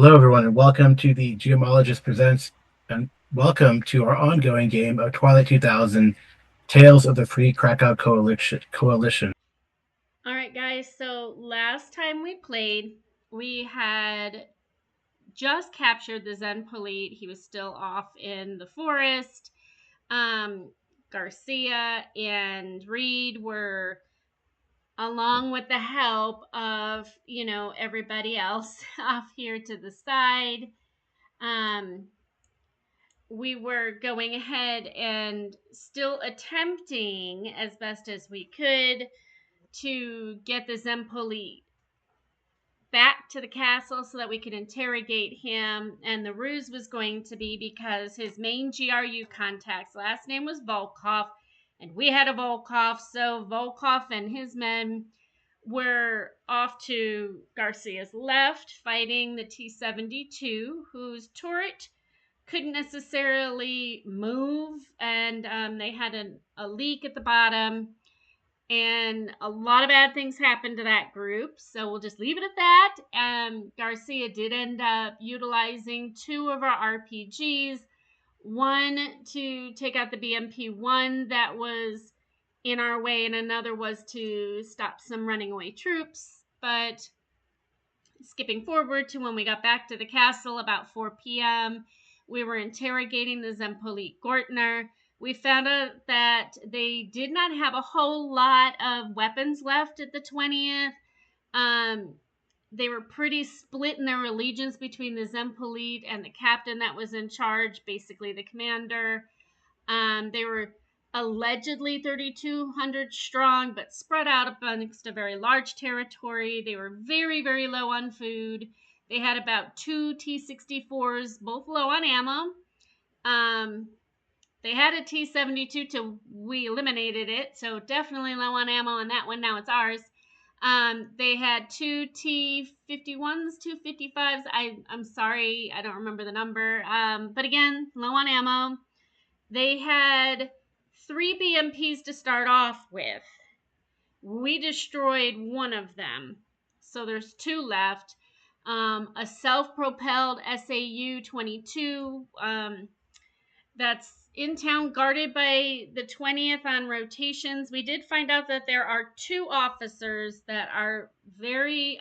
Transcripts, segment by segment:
Hello, everyone, and welcome to the Geomologist Presents, and welcome to our ongoing game of Twilight 2000 Tales of the Free Krakow Coalition. All right, guys. So last time we played, we had just captured the Zen Polite. He was still off in the forest. Garcia and Reed were along with the help of, everybody else off here to the side. Um, we were going ahead and still attempting as best as we could to get the Zempoli back to the castle so that we could interrogate him. And the ruse was going to be because his main GRU contact's last name was Volkov, and we had a Volkov. So Volkov and his men were off to Garcia's left, fighting the T-72, whose turret couldn't necessarily move, and they had a leak at the bottom, and a lot of bad things happened to that group. So we'll just leave it at that. Garcia did end up utilizing two of our RPGs, one to take out the BMP-1 that was in our way, and another was to stop some running away troops. But skipping forward to when we got back to the castle about 4 p.m., we were interrogating the Zempolit Gortner. We found out that they did not have a whole lot of weapons left at the 20th. Um, they were pretty split in their allegiance between the Zempolit and the captain that was in charge, basically the commander. They were allegedly 3,200 strong, but spread out amongst a very large territory. They were very, very low on food. They had about two T-64s, both low on ammo. Um, they had a T-72 till we eliminated it, so definitely low on ammo on that one. Now it's ours. They had two T-51s, two 55s. I'm sorry, I don't remember the number. But again, low on ammo. They had three BMPs to start off with. We destroyed one of them, so there's two left. A self-propelled SAU-22 that's in town, guarded by the 20th on rotations. We did find out that there are two officers that are very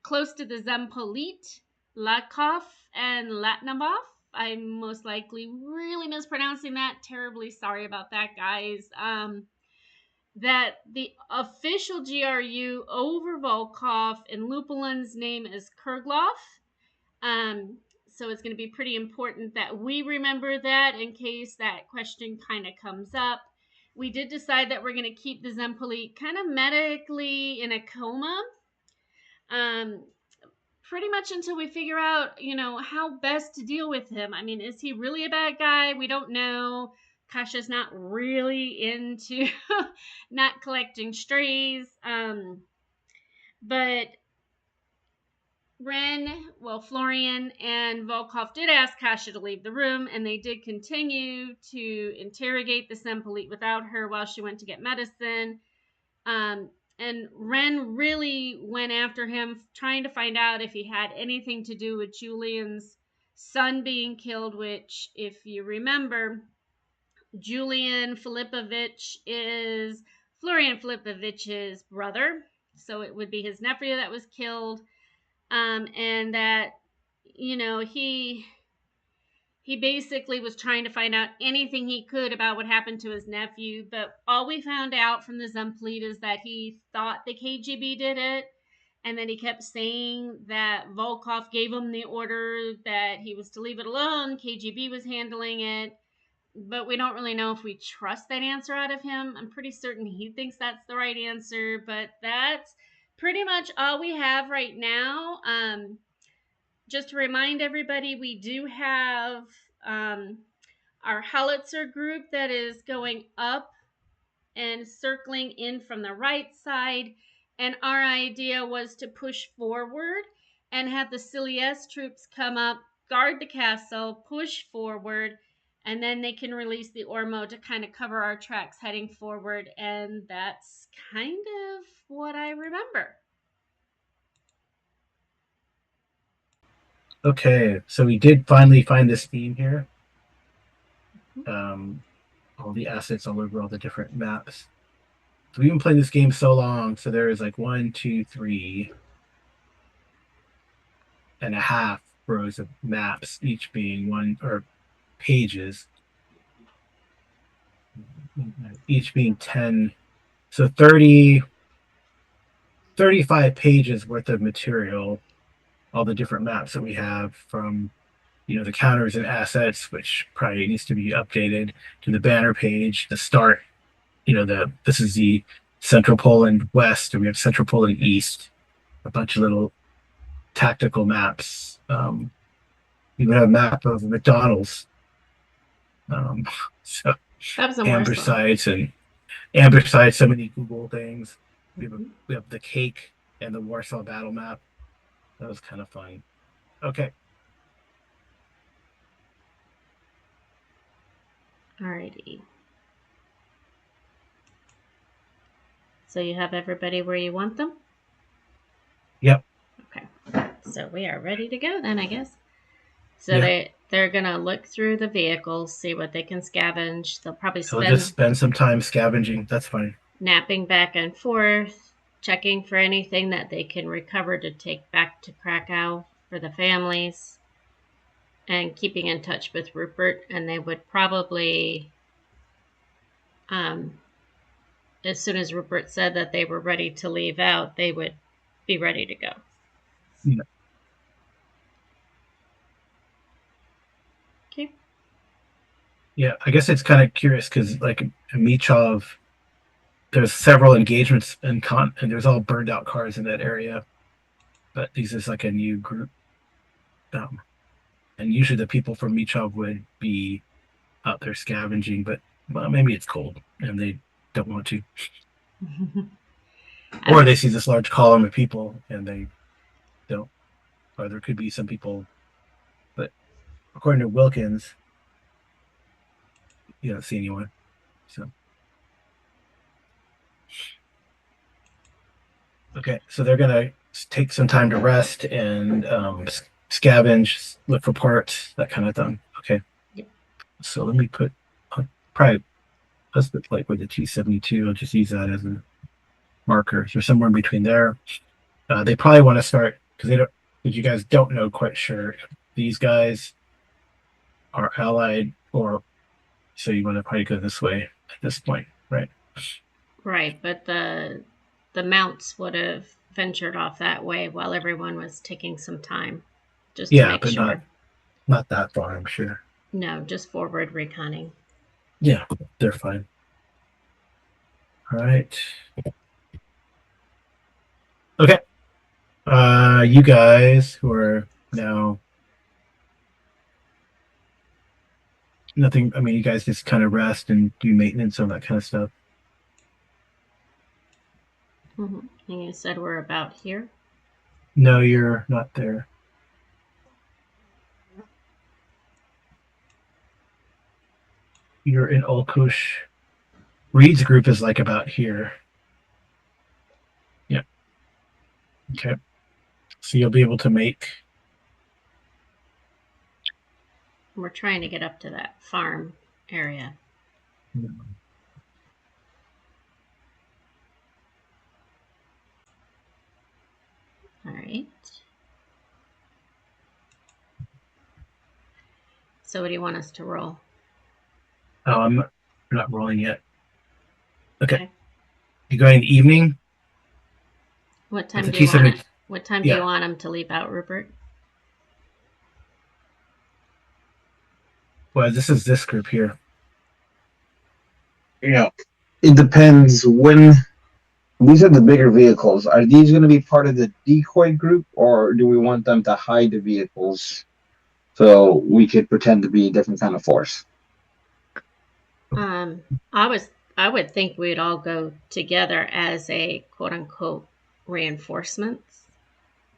close to the Zempolit, Lakov and Latnabov. I'm most likely really mispronouncing that. Terribly sorry about that, guys. That the official GRU over Volkov and Lupulin's name is Kurglov. So it's going to be pretty important that we remember that in case that question kind of comes up. We did decide that we're going to keep the Zempoli kind of medically in a coma. Um, Pretty much until we figure out, how best to deal with him. I mean, is he really a bad guy? We don't know. Kasha's not really into not collecting strays. But Florian and Volkov did ask Kasha to leave the room, and they did continue to interrogate the Sempolite without her while she went to get medicine. And Ren really went after him, trying to find out if he had anything to do with Julian's son being killed, which, if you remember, Julian Filipovich is Florian Filipovich's brother. So it would be his nephew that was killed. And that, he basically was trying to find out anything he could about what happened to his nephew, but all we found out from the Zempleet is that he thought the KGB did it, and then he kept saying that Volkov gave him the order that he was to leave it alone, KGB was handling it, but we don't really know if we trust that answer out of him. I'm pretty certain he thinks that's the right answer, but that's pretty much all we have right now. Just to remind everybody, we do have our howitzer group that is going up and circling in from the right side. And our idea was to push forward and have the Cilies troops come up, guard the castle, push forward, and then they can release the Ormo to kind of cover our tracks heading forward. And that's kind of what I remember. Okay, so we did finally find this theme here. Um, all the assets all over all the different maps. So we've been playing this game so long. So there is like one, two, three and a half rows of maps, each being one or pages, each being 10. So 35 pages worth of material, all the different maps that we have from, the counters and assets, which probably needs to be updated to the banner page, the start, this is the Central Poland West, and we have Central Poland East, a bunch of little tactical maps. We have a map of McDonald's. Um, so That was the amber worst one. sites and amber sites, so many Google things. Mm-hmm. We have the cake and the Warsaw battle map. That was kind of fun. Okay. Alrighty. So you have everybody where you want them? Yep. Okay. So we are ready to go then, I guess. So Yep. they're gonna look through the vehicles, see what they can scavenge. They'll probably So we'll just spend spend some time scavenging. That's fine. napping back and forth, checking for anything that they can recover to take back to Krakow for the families, and keeping in touch with Rupert. And they would probably, um, as soon as Rupert said that they were ready to leave out, they would be ready to go. Yeah. Okay. Yeah. I guess it's kind of curious because like Michov, there's several engagements and there's all burned out cars in that area. But these is like a new group. Um, and usually the people from Michov would be out there scavenging, but well, maybe it's cold and they don't want to. I Or they was see this large column of people and they don't. Or there could be some people, but according to Wilkins, you don't see anyone. So okay, so they're gonna take some time to rest and scavenge, look for parts, that kind of thing. Okay, so let me put probably let's put like with the 272. I'll just use that as a marker. So somewhere in between there. They probably want to start because they don't. Because you guys don't know quite sure if these guys are allied or so you want to probably go this way at this point, right? right, but the mounts would have ventured off that way while everyone was taking some time, just to Yeah, make but not sure. not that far, I'm sure. No, just forward reconning. Yeah, they're fine. All right. Okay. You guys who are now nothing. I mean, you guys just kind of rest and do maintenance on that kind of stuff. Mm-hmm. And you said we're about here. No, you're not there. You're in Olkush. Reed's group is like about here. Yeah. Okay. So you'll be able to make. We're trying to get up to that farm area. All right. So, what do you want us to roll? Oh, we're not rolling yet. Okay. Okay. You going in the evening What with time the do you want it? T70? What time do you Yeah. want them to leave out, Rupert? Well, this is this group here. Yeah. It depends when these are the bigger vehicles. Are these going to be part of the decoy group, or do we want them to hide the vehicles so we could pretend to be a different kind of force? Um, I was I would think we'd all go together as a quote unquote reinforcements.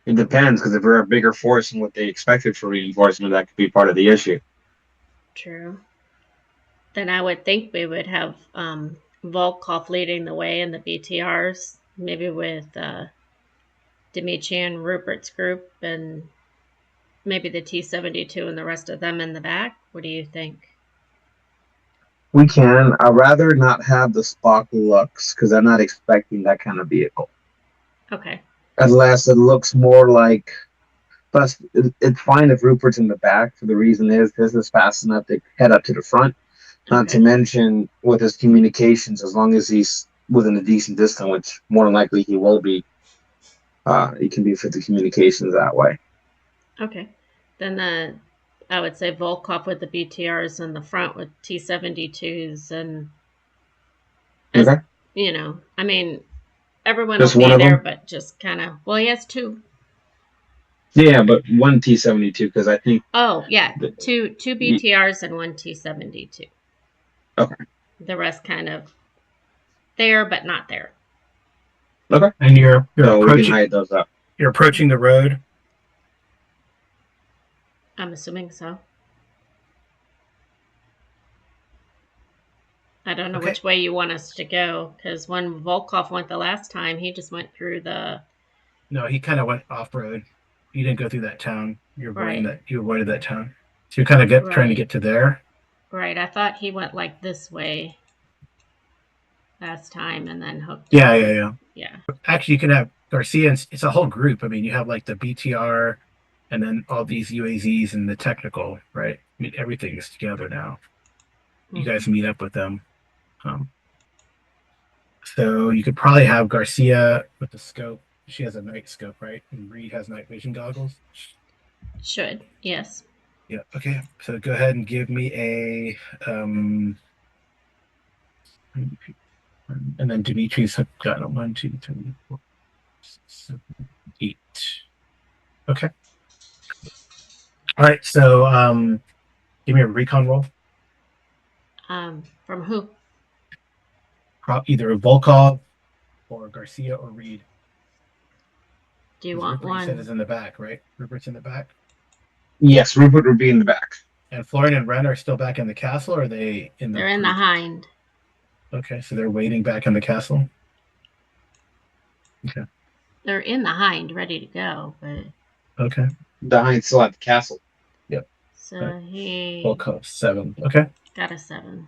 It depends, because if we're a bigger force than what they expected for reinforcement, that could be part of the issue. True. Then I would think we would have Volkov leading the way in the BTRs, maybe with Dimitri and Rupert's group, and maybe the T-72 and the rest of them in the back? What do you think? We can. I'd rather not have the Spock Lux because I'm not expecting that kind of vehicle. Okay. Unless it looks more like. Plus, it's fine if Rupert's in the back. For the reason is this is fast enough to head up to the front. Not to Okay. mention with his communications, as long as he's within a decent distance, which more than likely he will be, he can be for the communications that way. Okay. Then I would say Volkov with the BTRs in the front with T-72s and as Okay, I mean, everyone will just one be of there, them. but just kind of. Well, he has two. Yeah, but one T-72 because I think. Oh yeah, The, two BTRs and one T-72. okay. The rest kind of there, but not there. Okay. And you're So we can approaching hide those up. you're approaching the road. I'm assuming so. I don't know Okay. which way you want us to go because when Volkov went the last time, he just went through the No, he kind of went off road. You didn't go through that town. You're avoiding right, that. You avoided that town. So you're kind of trying to right, get to there. right. I thought he went like this way last time and then hooked Yeah, up. yeah, yeah. Yeah. Actually, you can have Garcia. And it's a whole group. I mean, you have like the BTR, and then all these UAZs and the technical. Right. I mean, everything is together now. You Mm-hmm. guys meet up with them. Um, so you could probably have Garcia with the scope. She has a night scope, right? And Reed has night vision goggles. Should yes. Yeah. Okay. So go ahead and give me a and then Dimitri's got a 1, 2, 3, 4, 5, 6, 7, 8. Okay. All right. So give me a recon roll. From who? Either Volkov or Garcia or Reed. Do you Because want Rupert you said one? is in the back, right? Rupert's in the back. Yes, Rupert would be in the back. And Florian and Ren are still back in the castle, or are they in the They're in the group? hind. Okay, so they're waiting back in the castle. Okay. They're in the hind, ready to go. But Okay. Dying still at the castle. Yep. All right. so he Volkov 7. Okay. got a 7.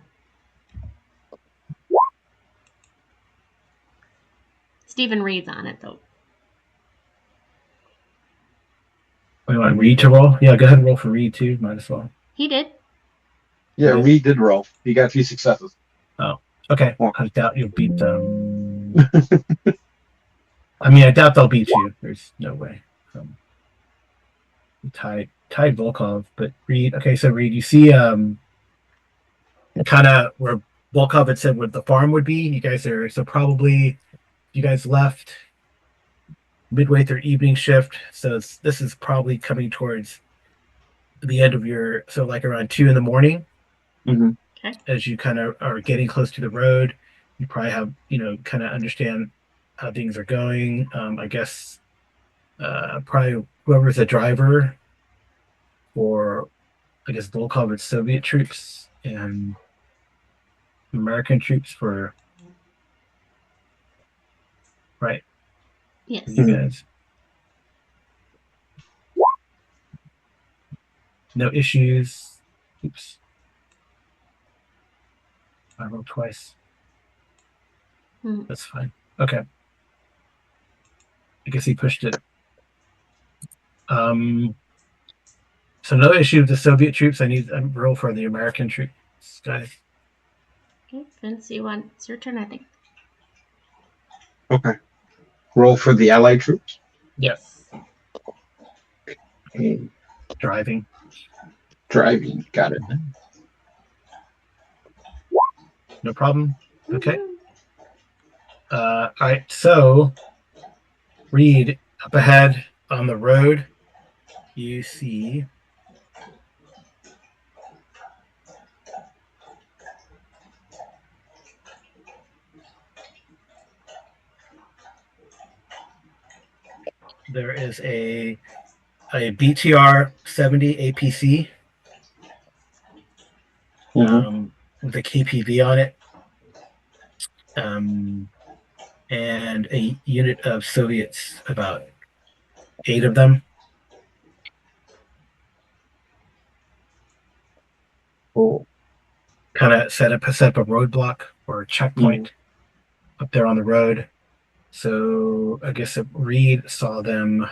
Stephen Reed's on it though. We want Reed to roll? Yeah, go ahead and roll for Reed too. Might as well. He did. Yeah, Okay. Reed did roll. He got a few successes. Oh, okay. Oh. I doubt you'll beat them. I mean, I doubt they'll beat you. There's no way. Tied Volkov, but Reed. Okay, so Reed, you see, kind of where Volkov had said where the farm would be. You guys are so probably you guys left midway through evening shift. So this is probably coming towards the end of your like around 2 in the morning. Mm-hmm. Okay. As you kind of are getting close to the road, you probably have kind of understand how things are going. I guess probably whoever's a driver for I guess Volkov it's Soviet troops and American troops for right Yes. you guys. No issues. Oops. I rolled twice. Hmm. That's fine. Okay. I guess he pushed it. So no issue with the Soviet troops. I need a roll for the American troops, guys. Okay. Vince, it's your turn, I think. Okay. Roll for the Allied troops. Yes. Okay. Driving. Driving. Got it. No problem. Okay. All right. So, Reed, up ahead on the road, you see there is a BTR 70 APC Mm-hmm. with a KPV on it, and a unit of Soviets, about 8 of them. Cool. kind of set up a roadblock or a checkpoint up there on the road. So I guess if Reed saw them.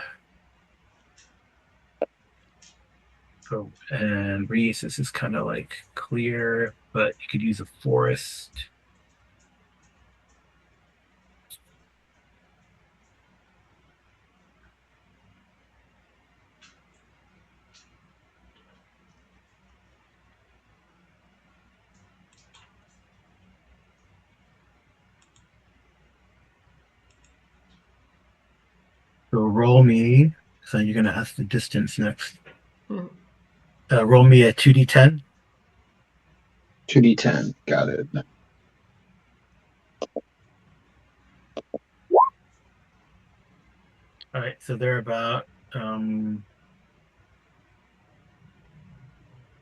Oh, and Reed, this is kind of like clear, but you could use a forest. So roll me. So you're gonna ask the distance next. Hmm. Roll me a 2d10. 2d10. Got it. All right, so they're about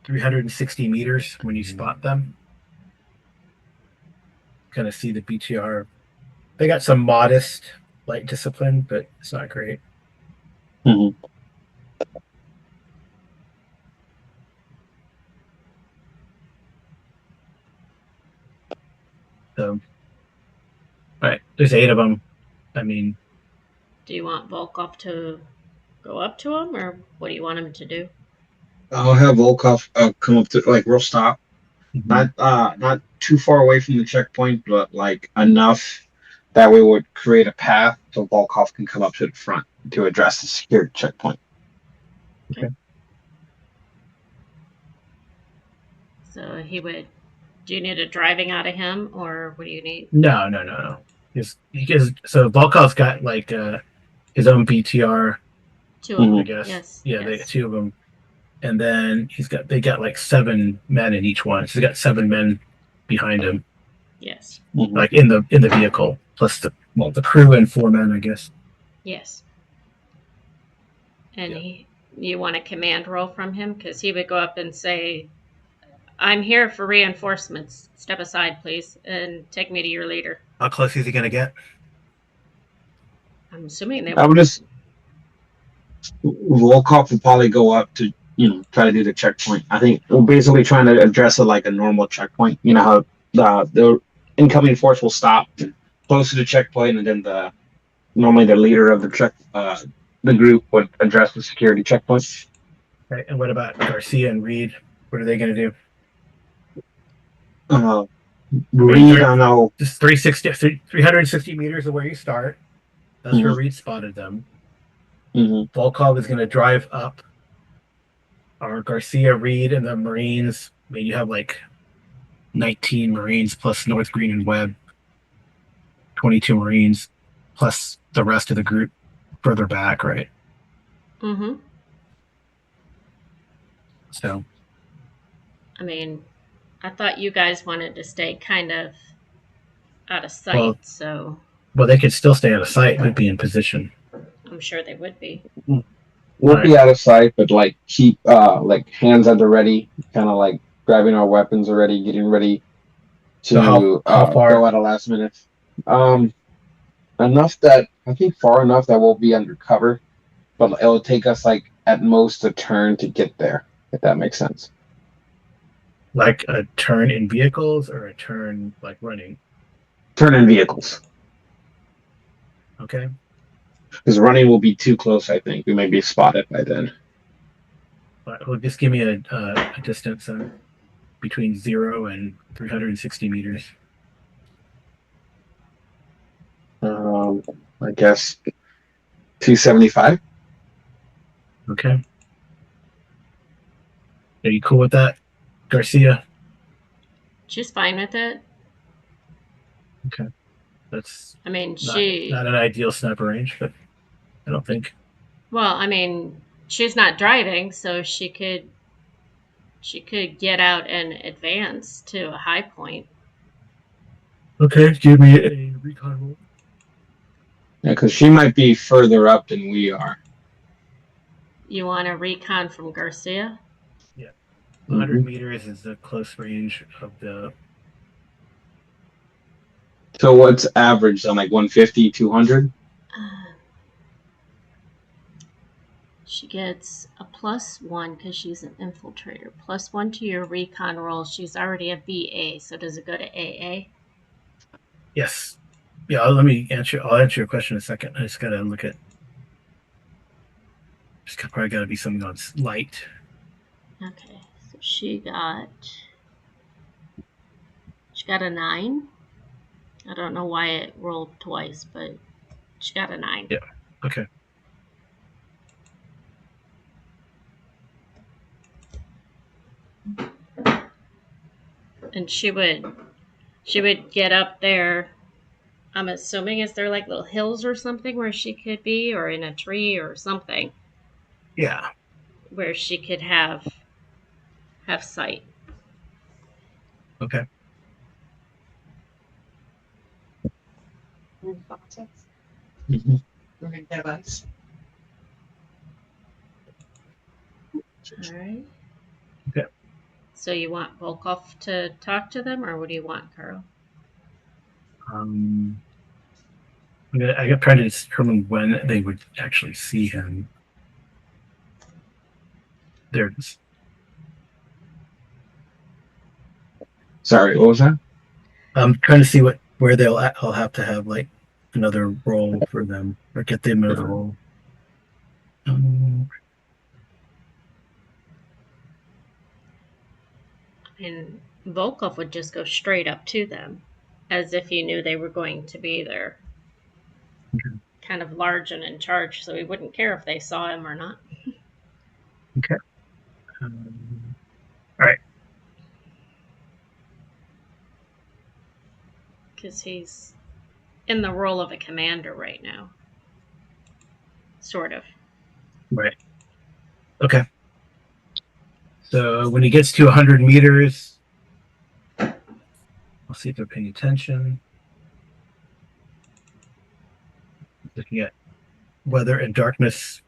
360 meters when you spot them. Kind of see the BTR. They got some modest light discipline, but it's not great. Mhm. So, all right, there's 8 of them. I mean, Do you want Volkov to go up to him, or what do you want him to do? I'll have Volkov come up to like we'll stop. mhm. Not too far away from the checkpoint, but like enough that we would create a path so Volkov can come up to the front to address the security checkpoint. Okay. So he would. Do you need a driving out of him, or what do you need? No. Because so Volkov's got like his own BTR, Two of Hmm. I them. guess. Yes. Yeah, they got Yes. 2 of them, and then they got like 7 men in each one. So they got 7 men behind him, Yes. Hmm. like in the vehicle, plus the crew and 4 men, I guess. Yes. And Yeah, you want a command roll from him because he would go up and say, "I'm here for reinforcements. Step aside, please, and take me to your leader." how close is he gonna get? I'm assuming they I would. would just Volkov will probably go up to try to do the checkpoint. I think we're basically trying to address it like a normal checkpoint. You know how the incoming force will stop close to the checkpoint, and then normally the leader of the group would address the security checkpoint. Right, and what about Garcia and Reed? What are they gonna do? Uh, I mean, Reed, they're I know. just 360 meters of where you start. That's where Hmm. Reed spotted them. Hmm. Volkov is going to drive up. Our Garcia, Reed, and the Marines. I mean, you have like 19 Marines plus North Green and Webb, 22 Marines plus the rest of the group further back, right? Mm-hmm. So, I mean, I thought you guys wanted to stay kind of out of well, sight, so they could still stay out of sight, but be in position. I'm sure they would be. All We'll right. be out of sight, but like keep like hands at the ready, kind of like grabbing our weapons already, getting ready So to how go far? at the last minute. Um, enough that I think far enough that we'll be undercover, but it'll take us like at most a turn to get there, if that makes sense. Like a turn in vehicles or a turn like running? Turn in vehicles, Okay. because running will be too close. I think we may be spotted by then. Well, just give me a distance between 0 and 360 meters. Um, I guess 275. Okay. Are you cool with that, Garcia? She's fine with it. Okay. That's I mean, not an ideal sniper range, but I don't think. I mean, she's not driving, so she could get out and advance to a high point. Okay, give me a recon roll. Yeah, because she might be further up than we are. You want a recon from Garcia? Yeah. 100 Hmm. meters is the close range of the. So what's average on like 150, 200? Uh, She gets a +1 because she's an infiltrator. +1 to your recon roll. She's already a BA, so does it go to AA? Yes. Yeah, let me answer. I'll answer your question in a second. I just gotta look at. Probably gotta be something on light. Okay, so she got a 9. I don't know why it rolled twice, but she got a 9. Yeah. Okay. And she would get up there. I'm assuming is there like little hills or something where she could be, or in a tree or something Yeah. where she could have sight. Okay. Mm-hmm. All right. Okay. So you want Volkov to talk to them, or what do you want, Carl? Um, I got trying to determine when they would actually see him. There it is. Sorry, what was that? I'm trying to see where I'll have to have like another role for them or get them another role. Um, And Volkov would just go straight up to them, as if he knew they were going to be there. Kind of large and in charge, so he wouldn't care if they saw him or not. okay. Um, all right. Because he's in the role of a commander right now. Sort of. Right. Okay. So when he gets to 100 meters, I'll see if they're paying attention. Looking at weather and darkness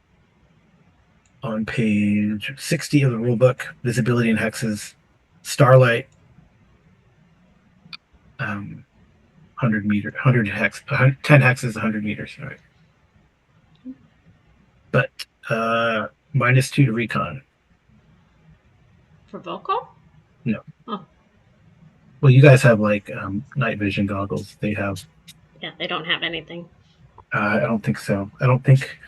on page 60 of the rulebook, visibility and hexes, starlight, 100 meter, 100 hex, 10 hexes, 100 meters. All right. But -2 to recon. For Volkov? No. Oh, Well, you guys have like night vision goggles. They have. yeah, they don't have anything. I don't think so. I don't think.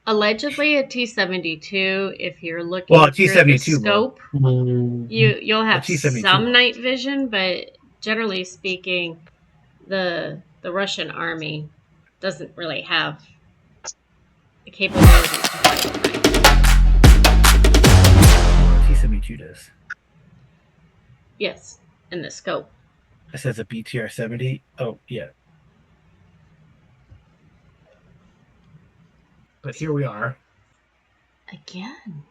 Allegedly, a T-72, if you're Well, a looking through the T-72 will. scope, you'll A have T-72 some will. night vision, but generally speaking, the Russian army doesn't really have the capability to fight at night. T-72 does. Yes, in the scope. It says a BTR-70. Oh, yeah. But here we are. Again.